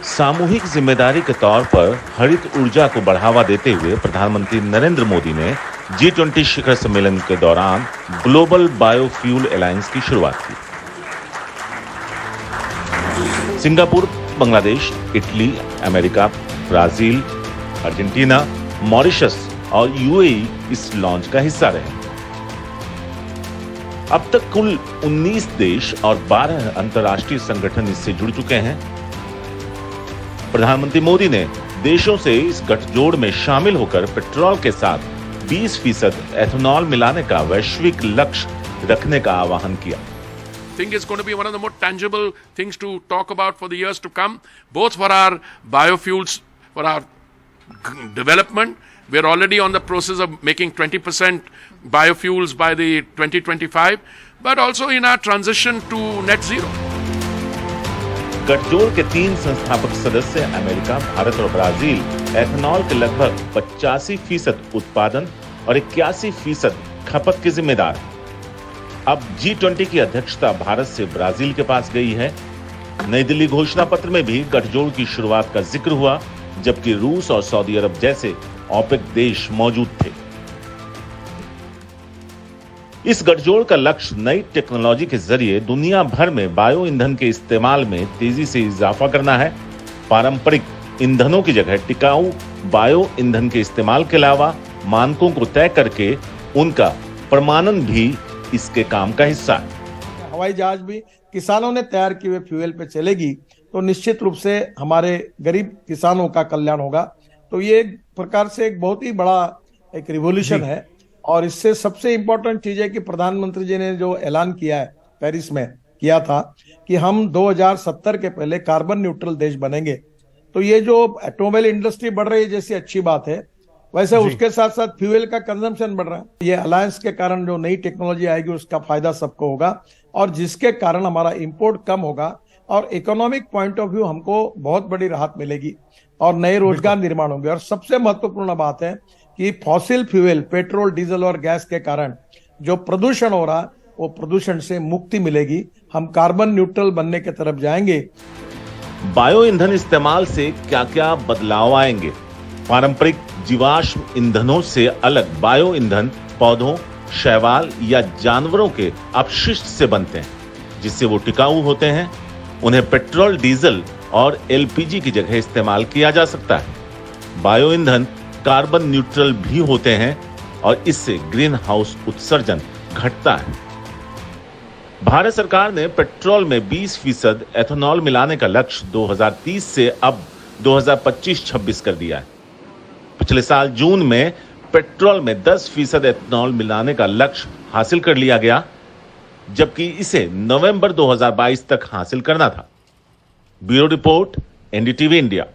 सामूहिक जिम्मेदारी के तौर पर हरित ऊर्जा को बढ़ावा देते हुए प्रधानमंत्री नरेंद्र मोदी ने G20 शिखर सम्मेलन के दौरान ग्लोबल बायोफ्यूल अलायंस की शुरुआत की। Singapore, Bangladesh, Italy, America, Brazil, Argentina, Mauritius और यूएई इस लॉन्च का हिस्सा रहे। अब तक कुल 19 देश और 12 अंतर्राष्ट्रीय संगठन इससे जुड़ चुके हैं। प्रधानमंत्री मोदी ने देशों से इस गठजोड़ में शामिल होकर पेट्रोल के साथ 20% एथेनॉल मिलाने का वैश्विक लक्ष्य रखने का आह्वान किया। I think it's going to be one of the more tangible things to talk about for the years to come, both for our biofuels, for our development. We're already on the process of making 20% biofuels by the 2025, but also in our transition to net zero. गठजोड़ के 3 संस्थापक सदस्य America, Bharat और Brazil ethanol के लगभग 85% उत्पादन और 81% खपत के जिम्मेदार हैं। अब G20 की अध्यक्षता भारत से ब्राजील के पास गई है। नई दिल्ली घोषणा पत्र में भी गठजोड़ की शुरुआत का जिक्र हुआ, जबकि रूस और सऊदी अरब जैसे ओपेक देश मौजूद थे। इस गठजोड़ का लक्ष्य नई टेक्नोलॉजी के जरिए दुनिया भर में बायो ईंधन के इस्तेमाल में तेजी से इजाफा करना है। पारंपरिक ईंधनों की जगह टिकाऊ बायो ईंधन के इस्तेमाल के अलावा मानकों को तय करके उनका प्रमाणन भी इसके काम का हिस्सा है। हवाई जहाज भी किसानों ने तैयार किए हुए फ्यूल पे चलेगी तो निश्चित रूप से हमारे गरीब किसानों का कल्याण होगा। तो ये एक प्रकार से एक बहुत ही बड़ा एक रिवॉल्यूशन है और इससे सबसे इंपॉर्टेंट चीज है कि प्रधानमंत्री जी ने जो ऐलान किया है पेरिस में किया था कि हम 2070 के पहले कार्बन न्यूट्रल देश बनेंगे। तो ये जो ऑटोमोबाइल इंडस्ट्री बढ़ रही है जैसी अच्छी बात है, वैसे उसके साथ साथ फ्यूल का कंजम्पशन बढ़ रहा है। ये अलायंस के कारण जो नई टेक्नोलॉजी आएगी उसका फायदा सबको होगा और जिसके कारण हमारा इंपोर्ट कम होगा और इकोनॉमिक पॉइंट ऑफ व्यू हमको बहुत बड़ी राहत मिलेगी और नए रोजगार निर्माण होंगे। और सबसे महत्वपूर्ण बात है कि फॉसिल फ्यूल पेट्रोल, डीजल और गैस के कारण जो प्रदूषण हो रहा वो प्रदूषण से मुक्ति मिलेगी। हम कार्बन न्यूट्रल बनने की तरफ जाएंगे। बायो ईंधन इस्तेमाल से क्या-क्या बदलाव आएंगे? पारंपरिक जीवाश्म ईंधनों से अलग बायो ईंधन पौधों, शैवाल या जानवरों के अपशिष्ट से बनते हैं, जिससे वो टिकाऊ होते हैं। उन्हें पेट्रोल, डीजल और एलपीजी की जगह इस्तेमाल किया जा सकता है। बायो ईंधन कार्बन न्यूट्रल भी होते हैं और इससे ग्रीन हाउस उत्सर्जन घटता है। भारत सरकार ने पेट्रोल में 20% एथेनॉल मिलाने का लक्ष्य 2030 से अब 2025-26 कर दिया है। पिछले साल जून में पेट्रोल में 10% एथेनॉल मिलाने का लक्ष्य हासिल कर लिया गया, जबकि इसे नवंबर 2022 तक हासिल करना था। Bureau report, NDTV India.